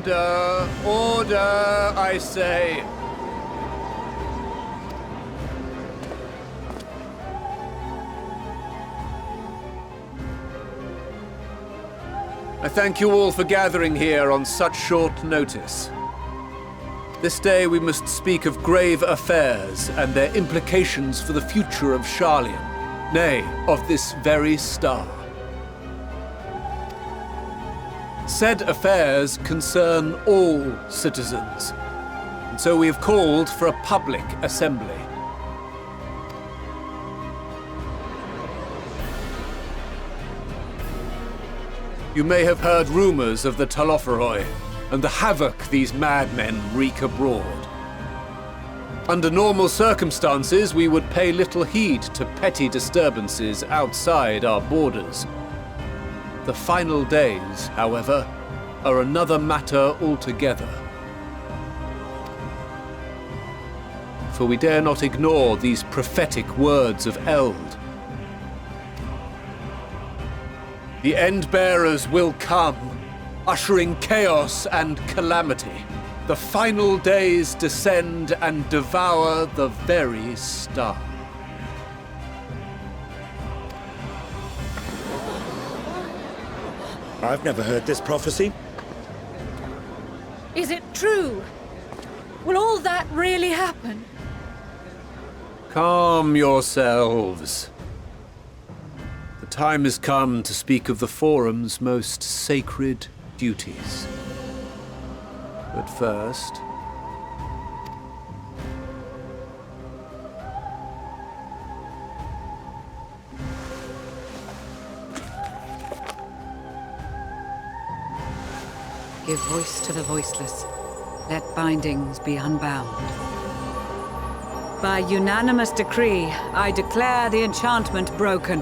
Order! Order, I say! I thank you all for gathering here on such short notice. This day we must speak of grave affairs and their implications for the future of Sharlayan, nay, of this very star. Said affairs concern all citizens, and so we have called for a public assembly. You may have heard rumors of the Talopheroi and the havoc these madmen wreak abroad. Under normal circumstances, we would pay little heed to petty disturbances outside our borders. The final days, however, are another matter altogether. For we dare not ignore these prophetic words of Eld. The Endbearers will come, ushering chaos and calamity. The final days descend and devour the very star. I've never heard this prophecy. Is it true? Will all that really happen? Calm yourselves. The time has come to speak of the Forum's most sacred duties. But first... Give voice to the voiceless. Let bindings be unbound. By unanimous decree, I declare the enchantment broken.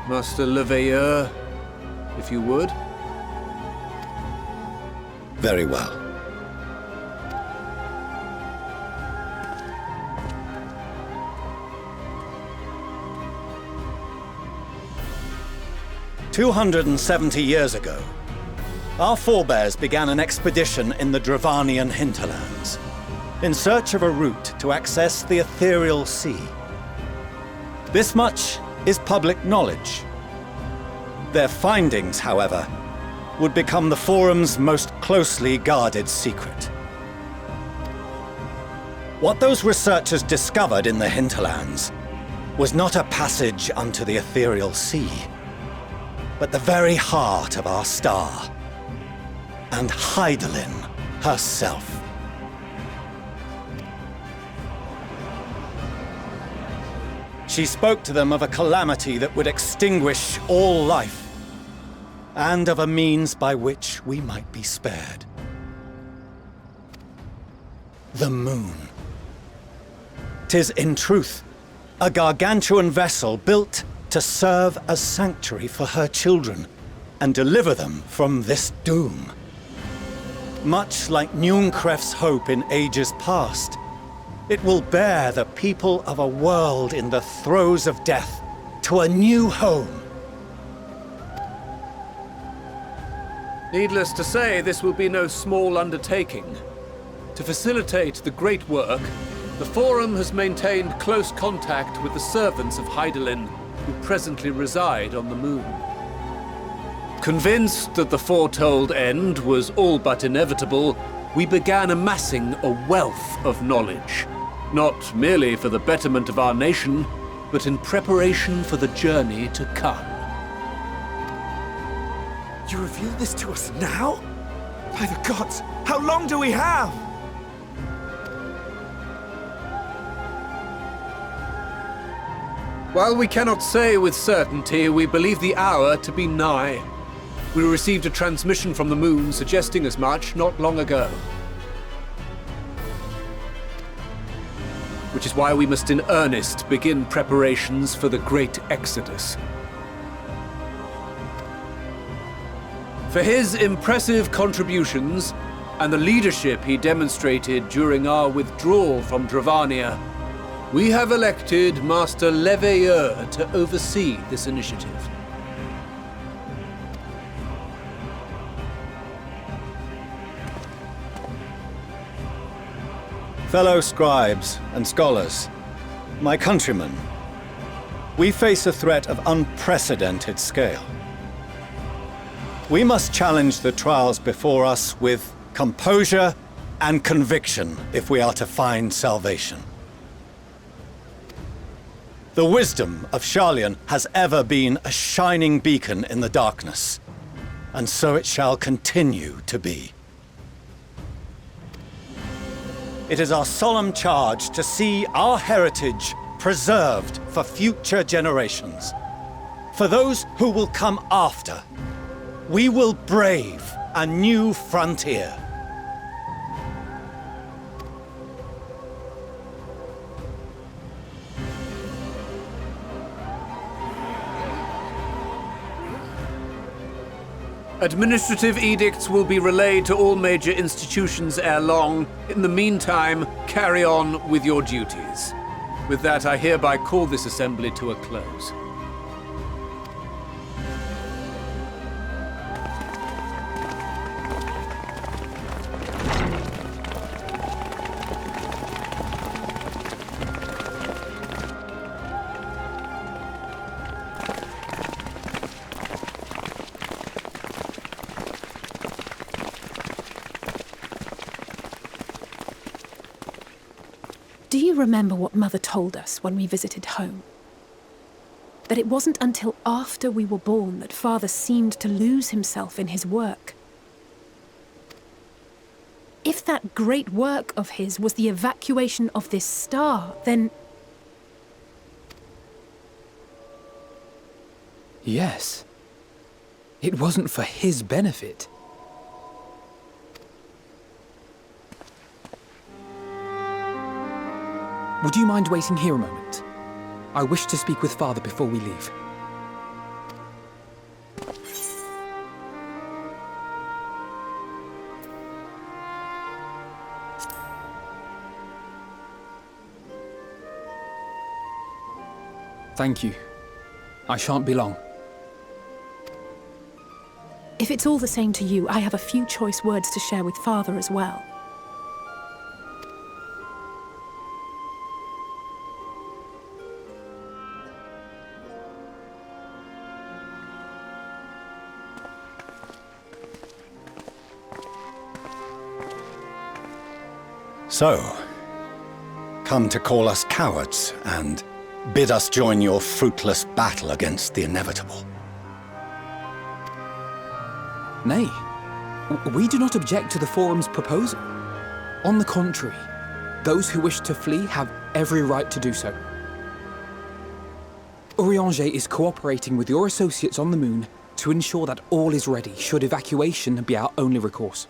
Master Leveilleur, if you would. Very well. "270 years ago, our forebears began an expedition in the Dravanian hinterlands, in search of a route to access the ethereal sea. This much is public knowledge. Their findings, however, would become the Forum's most closely guarded secret. What those researchers discovered in the hinterlands was not a passage unto the ethereal sea, but the very heart of our star, and Hydaelyn herself. She spoke to them of a calamity that would extinguish all life, and of a means by which we might be spared. The moon. 'Tis in truth a gargantuan vessel built to serve as sanctuary for her children and deliver them from this doom. Much like Nunkref's hope in ages past, it will bear the people of a world in the throes of death to a new home. Needless to say, this will be no small undertaking. To facilitate the great work, the Forum has maintained close contact with the servants of Hydaelyn, who presently reside on the moon. Convinced that the foretold end was all but inevitable, we began amassing a wealth of knowledge, not merely for the betterment of our nation, but in preparation for the journey to come. You reveal this to us now? By the gods, how long do we have? While we cannot say with certainty, we believe the hour to be nigh. We received a transmission from the moon suggesting as much not long ago. Which is why we must in earnest begin preparations for the great exodus. For his impressive contributions and the leadership he demonstrated during our withdrawal from Dravania, we have elected Master Leveilleur to oversee this initiative. Fellow scribes and scholars, my countrymen, we face a threat of unprecedented scale. We must challenge the trials before us with composure and conviction if we are to find salvation. The wisdom of Sharlayan has ever been a shining beacon in the darkness, and so it shall continue to be. It is our solemn charge to see our heritage preserved for future generations. For those who will come after, we will brave a new frontier. Administrative edicts will be relayed to all major institutions ere long. In the meantime, carry on with your duties. With that, I hereby call this assembly to a close. Do you remember what Mother told us when we visited home? That it wasn't until after we were born that Father seemed to lose himself in his work. If that great work of his was the evacuation of this star, then... Yes. It wasn't for his benefit. Would you mind waiting here a moment? I wish to speak with Father before we leave. Thank you. I shan't be long. If it's all the same to you, I have a few choice words to share with Father as well. So, come to call us cowards and bid us join your fruitless battle against the inevitable. Nay, we do not object to the Forum's proposal. On the contrary, those who wish to flee have every right to do so. Urianger is cooperating with your associates on the Moon to ensure that all is ready should evacuation be our only recourse.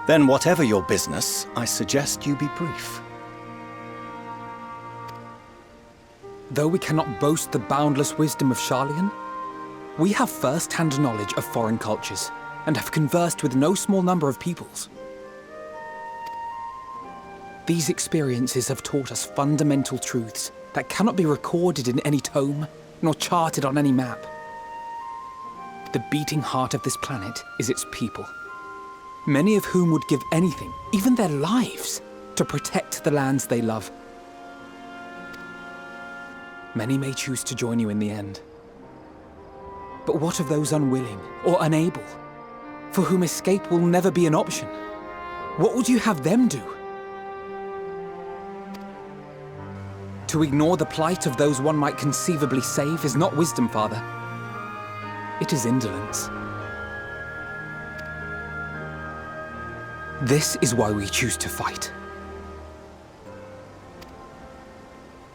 Then whatever your business, I suggest you be brief. Though we cannot boast the boundless wisdom of Sharlayan, we have first-hand knowledge of foreign cultures and have conversed with no small number of peoples. These experiences have taught us fundamental truths that cannot be recorded in any tome, nor charted on any map. The beating heart of this planet is its people, many of whom would give anything, even their lives, to protect the lands they love. Many may choose to join you in the end. But what of those unwilling or unable, for whom escape will never be an option? What would you have them do? To ignore the plight of those one might conceivably save is not wisdom, Father. It is indolence. This is why we choose to fight.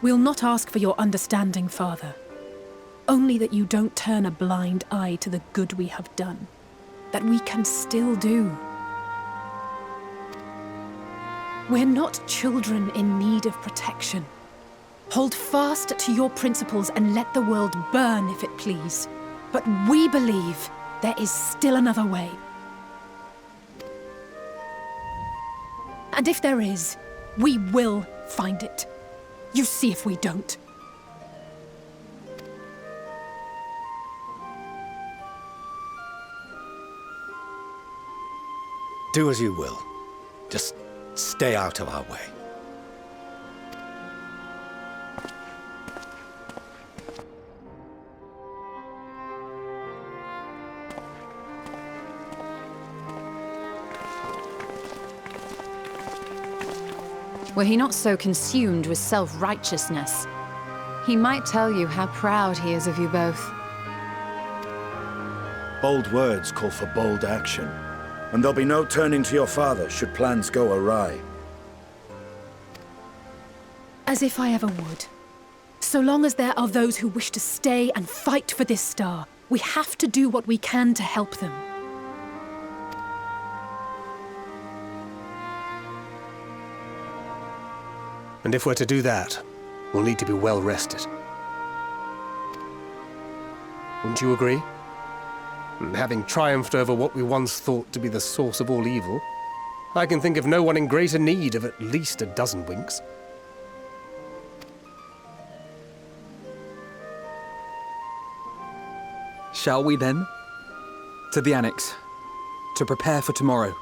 We'll not ask for your understanding, Father. Only that you don't turn a blind eye to the good we have done. That we can still do. We're not children in need of protection. Hold fast to your principles and let the world burn if it please. But we believe there is still another way. And if there is, we will find it. You see if we don't. Do as you will. Just stay out of our way. Were he not so consumed with self-righteousness, he might tell you how proud he is of you both. Bold words call for bold action. And there'll be no turning to your father should plans go awry. As if I ever would. So long as there are those who wish to stay and fight for this star, we have to do what we can to help them. And if we're to do that, we'll need to be well rested. Wouldn't you agree? And having triumphed over what we once thought to be the source of all evil, I can think of no one in greater need of at least a dozen winks. Shall we then? To the Annex, to prepare for tomorrow.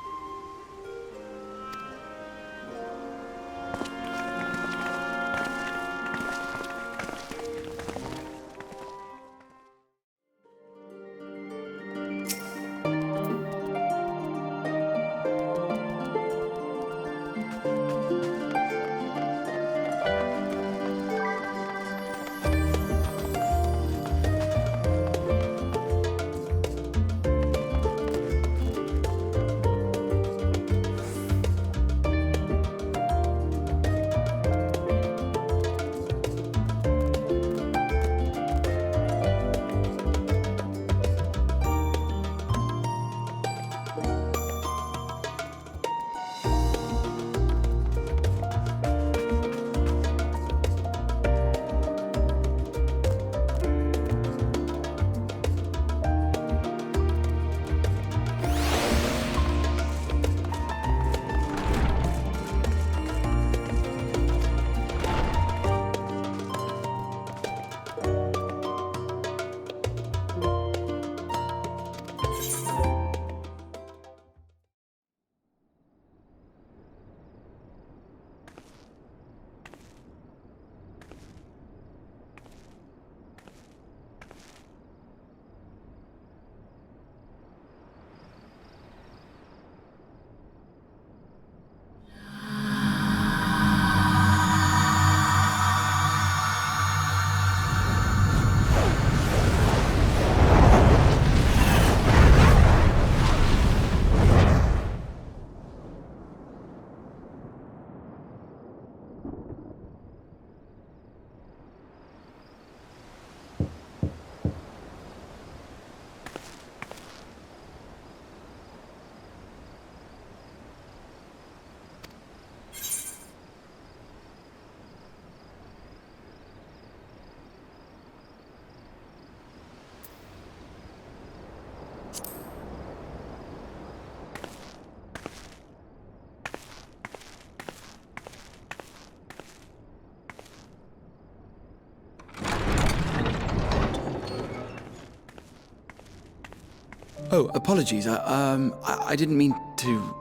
Oh, apologies. I didn't mean to...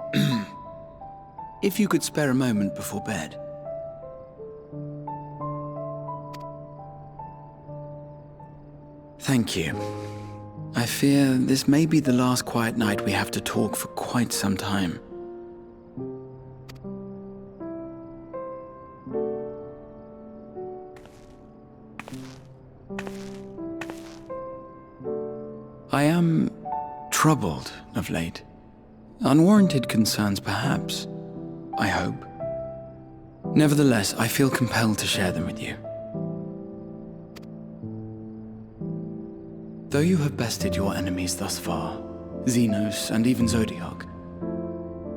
If you could spare a moment before bed. Thank you. I fear this may be the last quiet night we have to talk for quite some time. I am troubled of late. Unwarranted concerns, perhaps. I hope. Nevertheless, I feel compelled to share them with you. Though you have bested your enemies thus far, Xenos and even Zodiac,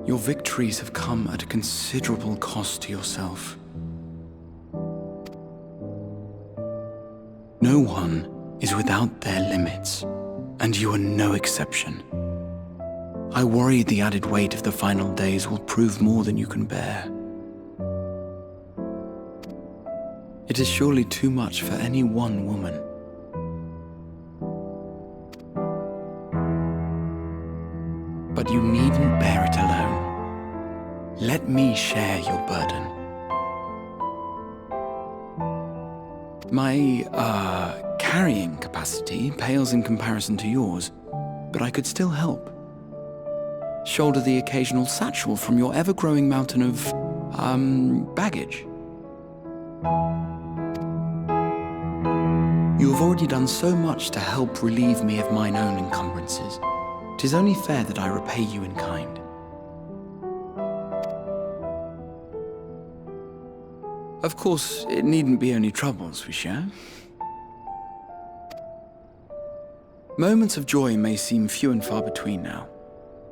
your victories have come at a considerable cost to yourself. No one is without their limits, and you are no exception. I worry the added weight of the final days will prove more than you can bear. It is surely too much for any one woman. But you needn't bear it alone. Let me share your burden. My, carrying capacity pales in comparison to yours, but I could still help. Shoulder the occasional satchel from your ever-growing mountain of, baggage. You have already done so much to help relieve me of mine own encumbrances. 'Tis only fair that I repay you in kind. Of course, it needn't be only troubles we share. Moments of joy may seem few and far between now,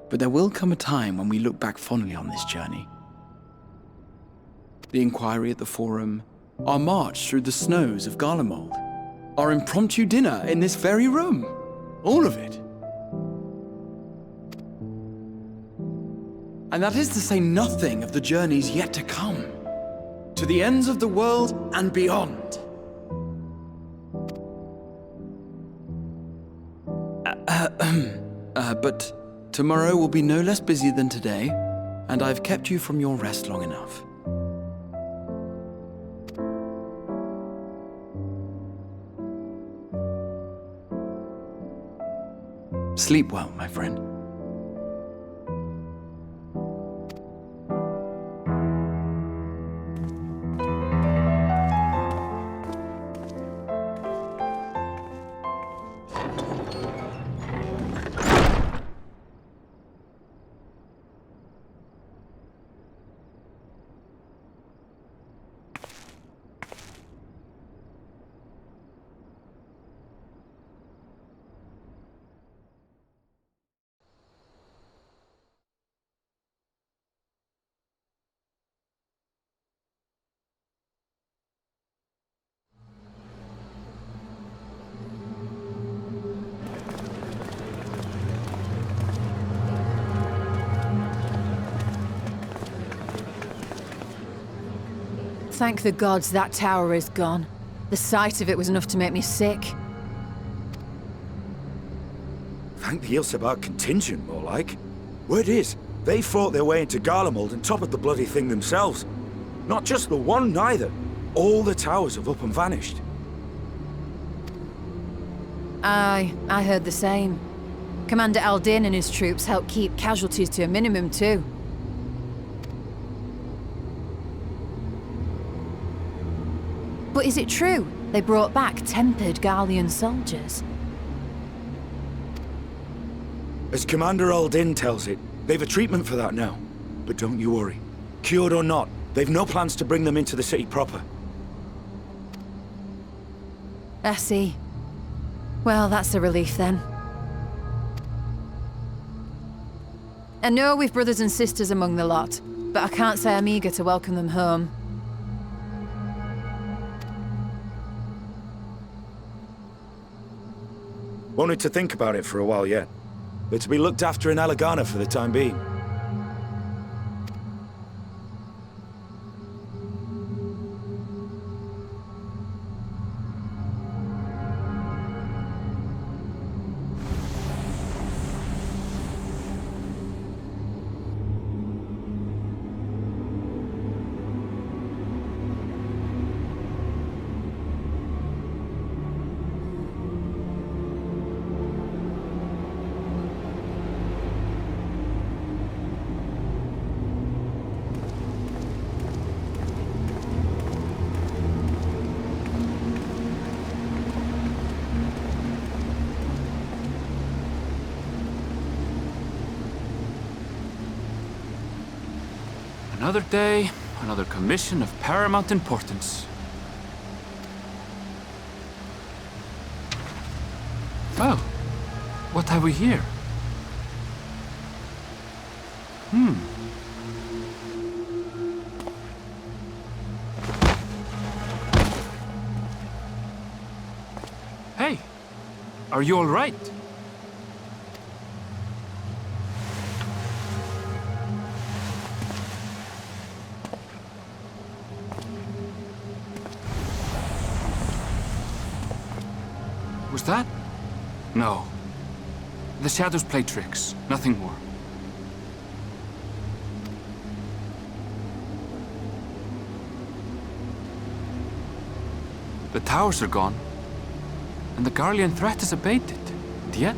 but there will come a time when we look back fondly on this journey. The inquiry at the Forum, our march through the snows of Garlemald, our impromptu dinner in this very room. All of it. And that is to say nothing of the journeys yet to come, to the ends of the world and beyond. But tomorrow will be no less busy than today, and I've kept you from your rest long enough. Sleep well, my friend. Thank the gods that tower is gone. The sight of it was enough to make me sick. Thank the Ilsebar contingent, more like. Word is, they fought their way into Garlemald and toppled the bloody thing themselves. Not just the one, neither. All the towers have up and vanished. Aye, I heard the same. Commander Aldin and his troops helped keep casualties to a minimum, too. But is it true they brought back tempered Garlean soldiers? As Commander Aldin tells it, they've a treatment for that now. But don't you worry. Cured or not, they've no plans to bring them into the city proper. I see. Well, that's a relief then. I know we've brothers and sisters among the lot, but I can't say I'm eager to welcome them home. Wanted to think about it for a while yet. They're to be looked after in Alagana for the time being. Another day, another commission of paramount importance. Well, what have we here? Are you all right? Was that? No. The shadows play tricks, nothing more. The towers are gone, and the Garlean threat is abated. And yet,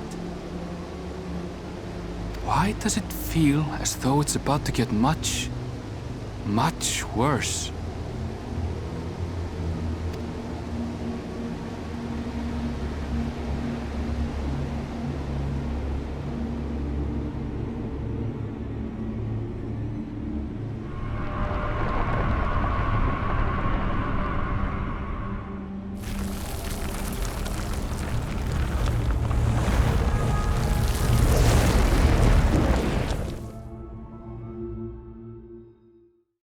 why does it feel as though it's about to get much, much worse?